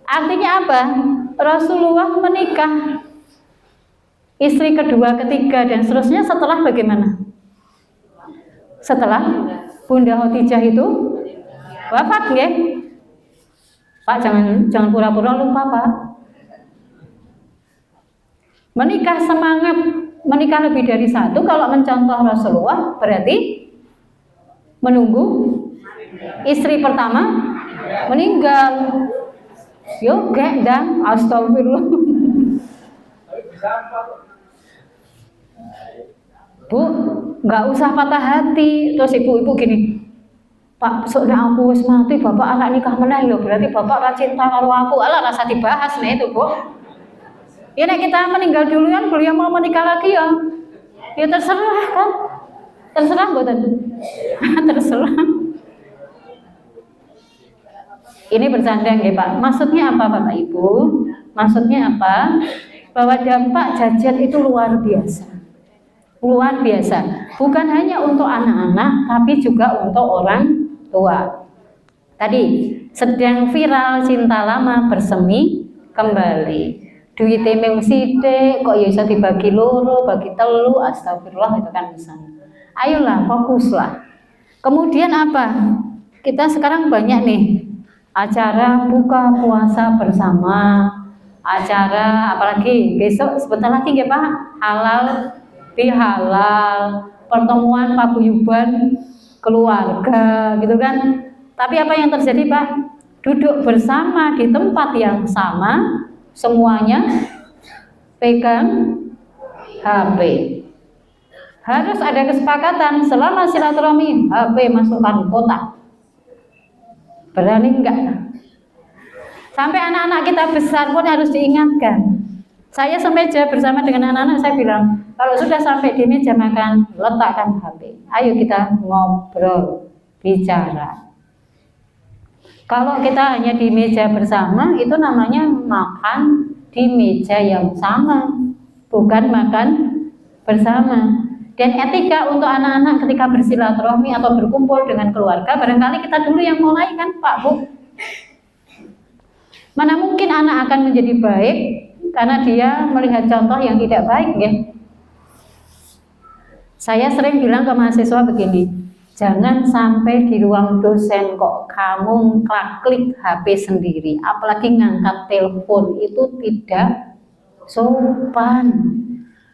Artinya apa? Rasulullah menikah istri kedua, ketiga, dan seterusnya setelah bagaimana? Setelah Bunda Khadijah itu wafat, ya? Pak, jangan pura-pura lupa, Pak. Menikah semangat, menikah lebih dari satu. Kalau mencontoh Rasulullah berarti menunggu istri pertama meninggal. Yuk, dan astagfirullah. Bu, nggak usah patah hati. Terus ibu-ibu gini, Pak, soalnya aku wis mati, bapak anak nikah meneh lho, berarti bapak ra cinta karo aku. Alah, rasa dibahas nih itu, Bu. Ya nek kita meninggal duluan, beliau mau menikah lagi ya. Ya terserah kan. Terserah mboten. Terserah. Ini bercanda nggih, Pak. Maksudnya apa, Bapak Ibu? Maksudnya apa? Bahwa dampak jajan itu luar biasa. Luar biasa. Bukan hanya untuk anak-anak, tapi juga untuk orang tua. Tadi sedang viral cinta lama bersemi kembali. Duite mung sithik kok ya iso dibagi loro, bagi telu, astagfirullah, itu kan misalnya. Ayolah, fokuslah. Kemudian apa? Kita sekarang banyak nih acara buka puasa bersama, acara apalagi besok sebentar lagi ya Pak, halal bihalal, pertemuan paguyuban keluarga gitu kan. Tapi apa yang terjadi Pak? Duduk bersama di tempat yang sama, semuanya pegang HP. Harus ada kesepakatan selama silaturahmi HP masukkan kotak. Berani enggak? Sampai anak-anak kita besar pun harus diingatkan. Saya semeja bersama dengan anak-anak, saya bilang, kalau sudah sampai di meja makan, letakkan HP. Ayo kita ngobrol, bicara. Kalau kita hanya di meja bersama, itu namanya makan di meja yang sama, bukan makan bersama. Dan etika untuk anak-anak ketika bersilaturahmi atau berkumpul dengan keluarga, barangkali kita dulu yang mulai kan Pak Bu. Mana mungkin anak akan menjadi baik karena dia melihat contoh yang tidak baik, ya. Saya sering bilang ke mahasiswa begini, jangan sampai di ruang dosen kok kamu klik HP sendiri, apalagi ngangkat telepon, itu tidak sopan.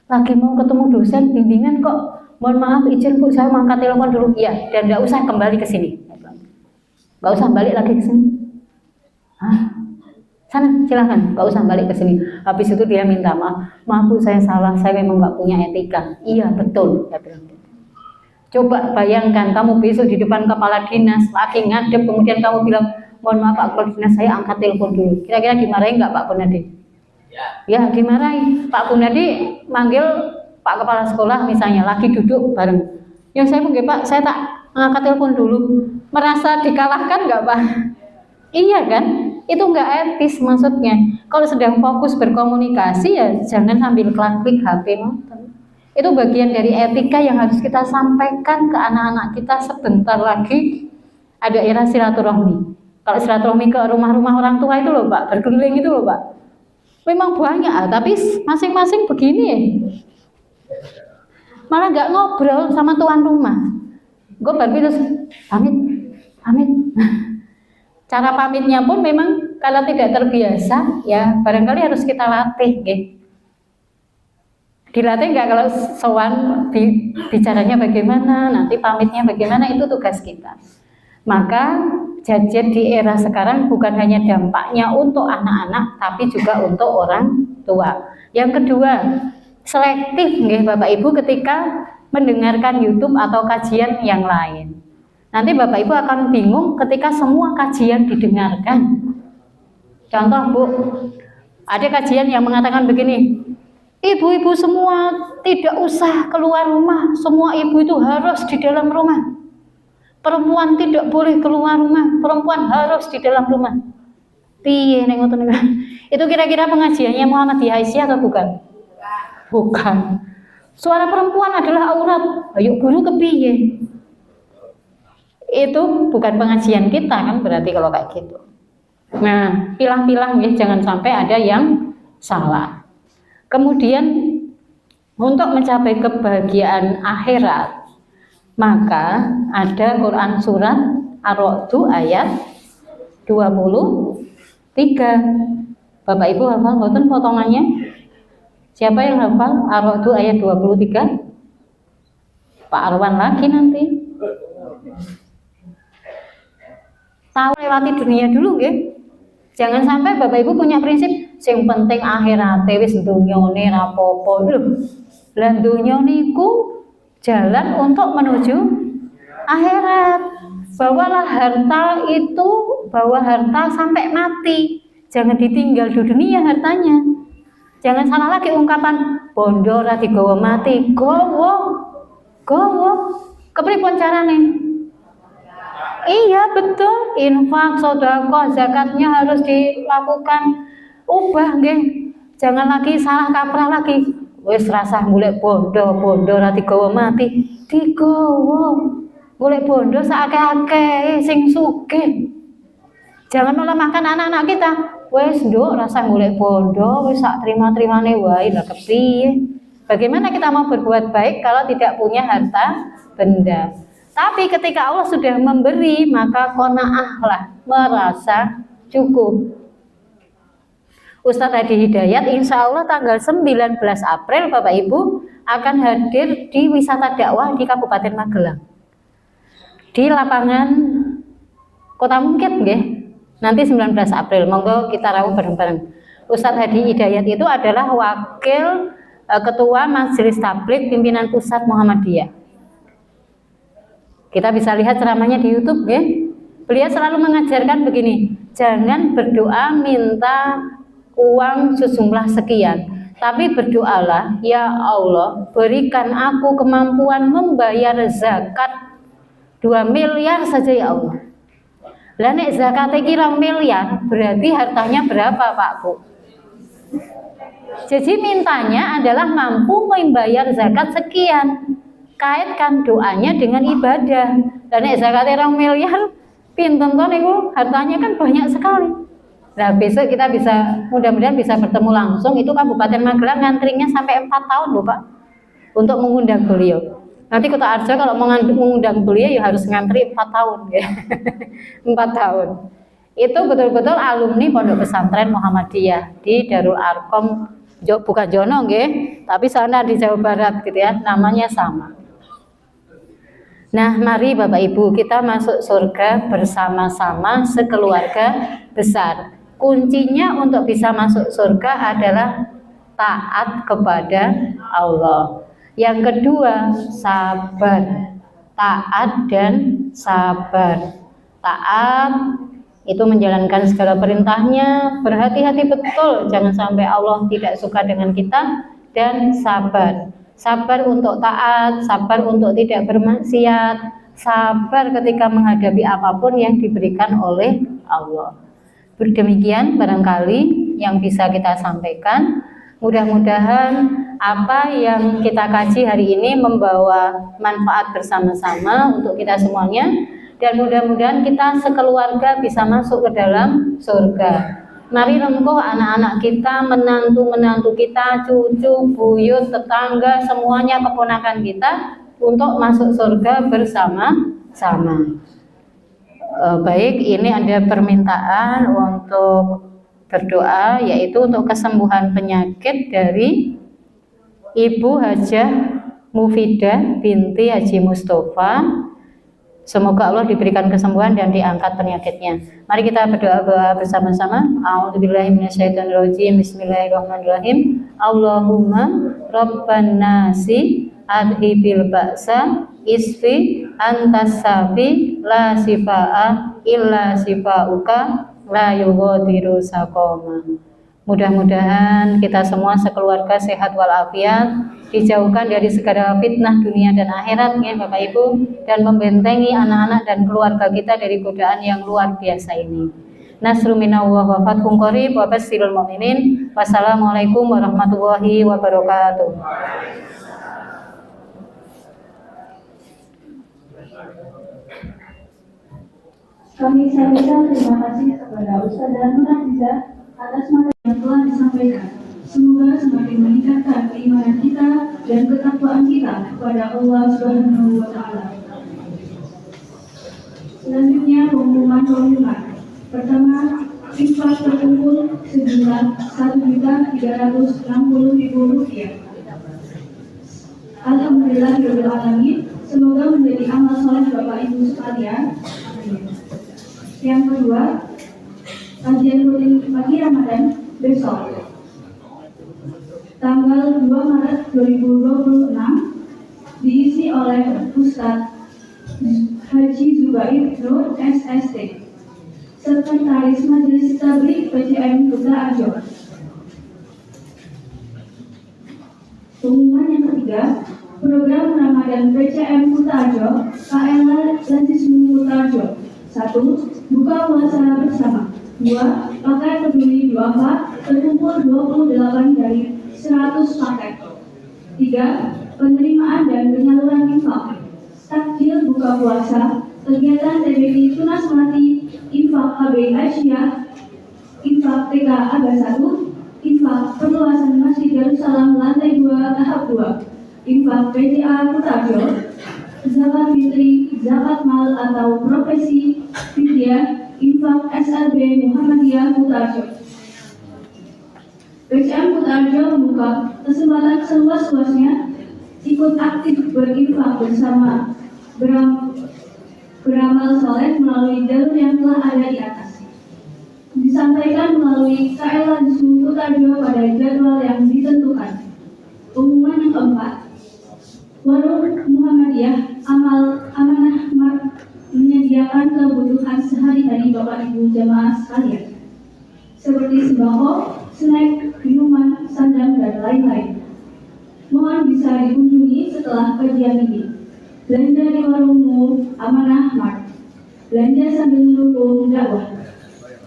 Lagi mau ketemu dosen bimbingan kok, mohon maaf izin Bu, saya mau angkat telepon dulu. Iya, dan nggak usah kembali ke sini. Nggak usah balik lagi ke sini. Hah? Sana silahkan, nggak usah balik ke sini. Habis itu dia minta maaf Bu, saya salah, saya memang nggak punya etika. Iya betul, saya bilang. Coba bayangkan kamu besok di depan kepala dinas lagi ngadep, kemudian kamu bilang mohon maaf Pak Kepala Dinas, saya angkat telepon dulu. Kira-kira dimarahin nggak Pak Punadi? Ya dimarahi. Pak Punadi manggil Pak Kepala Sekolah misalnya lagi duduk bareng. Ya saya mungkin Pak, saya tak angkat telepon dulu. Merasa dikalahkan nggak Pak? Iya kan? Itu nggak etis maksudnya. Kalau sedang fokus berkomunikasi ya jangan sambil klik HP nonton. Itu bagian dari etika yang harus kita sampaikan ke anak-anak kita. Sebentar lagi ada era silaturahmi. Kalau silaturahmi ke rumah-rumah orang tua itu loh Pak, berkeliling itu loh Pak. Memang banyak, tapi masing-masing begini ya. Malah nggak ngobrol sama tuan rumah. Gue baru terus pamit. Cara pamitnya pun memang kalau tidak terbiasa, ya barangkali harus kita latih, gitu. Dilatih nggak kalau sowan bicaranya bagaimana, nanti pamitnya bagaimana, itu tugas kita. Maka jajan di era sekarang bukan hanya dampaknya untuk anak-anak, tapi juga untuk orang tua. Yang kedua, selektif nggih Bapak Ibu ketika mendengarkan YouTube atau kajian yang lain. Nanti Bapak Ibu akan bingung ketika semua kajian didengarkan. Contoh Bu, ada kajian yang mengatakan begini, ibu-ibu semua tidak usah keluar rumah, semua ibu itu harus di dalam rumah. Perempuan tidak boleh keluar rumah, perempuan harus di dalam rumah. Piye nek ngoten niku? Itu kira-kira pengajiannya Muhammadiyah Aisyah atau bukan? Bukan. Suara perempuan adalah aurat. Ayo guru kepiye? Itu bukan pengajian kita kan berarti kalau kayak gitu. Nah, pilah-pilah ya, jangan sampai ada yang salah. Kemudian untuk mencapai kebahagiaan akhirat, maka ada Quran surat Ar-Ra'd ayat 23. Bapak Ibu hafal mboten potongannya? Siapa yang hafal Ar-Ra'd ayat 23? Pak Arwan lagi nanti. Tahu lewati dunia dulu nggih. Jangan sampai Bapak Ibu punya prinsip sing penting akhirat wis dunyane rapopo lho. Lah dunya niku jalan untuk menuju akhirat. Bawalah harta itu, bawa harta sampai mati. Jangan ditinggal di dunia hartanya. Jangan salah lagi ungkapan bondo ora digawa mati. Gowo. Kepripun carane? Iya betul, infak, sedekah, zakatnya harus dilakukan. Ubah nggih. Jangan lagi salah kaprah lagi. Wis rasah golek bondo ora digawa mati. Digawa. Golek bondo sakake-akeh sing sugih. Jangan melemahkan anak-anak kita. Wis nduk rasah golek bondo, wis sak terima-terimane wae lah kepiye. Bagaimana kita mau berbuat baik kalau tidak punya harta benda? Tapi ketika Allah sudah memberi, maka qanaahlah, merasa cukup. Ustadz Hadi Hidayat insya Allah tanggal 19 April Bapak Ibu akan hadir di wisata dakwah di Kabupaten Magelang. Di lapangan Kota Mungkit nggih. Nanti 19 April, monggo kita rawuh bareng-bareng. Ustadz Hadi Hidayat itu adalah wakil Ketua Majelis Tabligh Pimpinan Pusat Muhammadiyah. Kita bisa lihat ceramahnya di YouTube ya. Beliau selalu mengajarkan begini, jangan berdoa minta uang sejumlah sekian, tapi berdoalah, ya Allah berikan aku kemampuan membayar zakat 2 miliar saja ya Allah. Lah nek zakatnya kira miliar, berarti hartanya berapa Pak Bu? Jadi mintanya adalah mampu membayar zakat sekian. Kaitkan doanya dengan ibadah. Dan zakatnya 2 miliar, pinten to niku hartanya kan banyak sekali. Nah besok kita bisa, mudah-mudahan bisa bertemu langsung. Itu Kabupaten Magelang ngantrinya sampai 4 tahun loh Pak, untuk mengundang beliau. Nanti Kota Arjo kalau mau mengundang beliau ya harus ngantri 4 tahun ya. 4 tahun. Itu betul-betul alumni Pondok Pesantren Muhammadiyah di Darul Arkom, bukan Jono nggih, tapi sana di Jawa Barat gitu ya, namanya sama. Nah, mari Bapak Ibu kita masuk surga bersama-sama sekeluarga besar. Kuncinya untuk bisa masuk surga adalah taat kepada Allah. Yang kedua, sabar. Taat dan sabar. Taat itu menjalankan segala perintahnya, berhati-hati betul jangan sampai Allah tidak suka dengan kita, dan sabar. Sabar untuk taat, sabar untuk tidak bermaksiat, sabar ketika menghadapi apapun yang diberikan oleh Allah. Demikian barangkali yang bisa kita sampaikan. Mudah-mudahan apa yang kita kaji hari ini membawa manfaat bersama-sama untuk kita semuanya. Dan mudah-mudahan kita sekeluarga bisa masuk ke dalam surga. Mari rengkuh anak-anak kita, menantu-menantu kita, cucu, buyut, tetangga, semuanya keponakan kita untuk masuk surga bersama-sama. Baik, ini ada permintaan untuk berdoa, yaitu untuk kesembuhan penyakit dari Ibu Hajah Mufidah binti Haji Mustafa. Semoga Allah diberikan kesembuhan dan diangkat penyakitnya. Mari kita berdoa bersama-sama. A'udzubillahi minasyaitonirrajim. Bismillahirrahmanirrahim. Allahumma rabban nasi adhibil ba'sa isfi antas safi la sifaa illa sifauka la yughadiru saqama. Mudah-mudahan kita semua sekeluarga sehat walafiat, dijauhkan dari segala fitnah dunia dan akhirat ya Bapak Ibu, dan membentengi anak-anak dan keluarga kita dari godaan yang luar biasa ini. Nasrun minallah wa fathun qarib wa basyiril mu'minin. Wassalamualaikum warahmatullahi wabarakatuh. Kami sampaikan terima kasih kepada Ustaz dan Nurhaliza atas materi yang telah disampaikan. Semoga semakin meningkatkan keimanan kita dan ketakwaan kita kepada Allah Subhanahu wa Ta'ala. Selanjutnya pengumuman. Pertama, infak terkumpul sejumlah Rp1.360.000. Alhamdulillahirrahmanirrahim. Semoga menjadi amal soleh Bapak Ibu sekalian. Yang kedua, kajian rutin pagi Ramadan besok, tanggal 2 Maret 2026, diisi oleh Ustadz Haji Zubair Nur SST, Sekretaris Majelis Tabligh PCM Kuta Arjo. Pengumuman yang ketiga, program Ramadan PCM Kuta Arjo, KLA Lansismu Kuta Arjo. 1. Buka puasa bersama. 2. Pakai peduli duafa terkumpul 28 dari 100 paket. 3. Penerimaan dan penyaluran infak. Takjil buka puasa, kegiatan TBI Tunas Melati, infak KB Asia, infak TK Aga 1, infak perluasan Masjid Darussalam lantai 2 tahap 2, infak PCA Kuta Arjo, zakat fitri, zakat mal atau profesi, fidyah, infak SLB Muhammadiyah Kuta Arjo. PCM Kuta Arjo membuka kesempatan seluas-luasnya ikut aktif berinfak bersama, beramal soleh melalui jalur yang telah ada di atas. Disampaikan melalui KLA Lansismu Kuta Arjo pada jadwal yang ditentukan. Pengumuman yang keempat, Warung Muhammadiyah Amanah menyediakan kebutuhan sehari-hari Bapak Ibu jamaah sekalian, seperti sembako, snack, minuman, sandang, dan lain-lain. Mohon bisa dikunjungi setelah kajian ini. Belanja di warungmu Amanah Mart. Belanja sambil mendukung dakwah.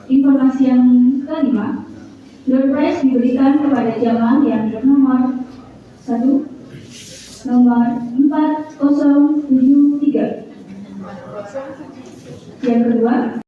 Informasi yang kelima, door prize diberikan kepada jamaah yang bernomor 1, nomor 4073. Yang kedua,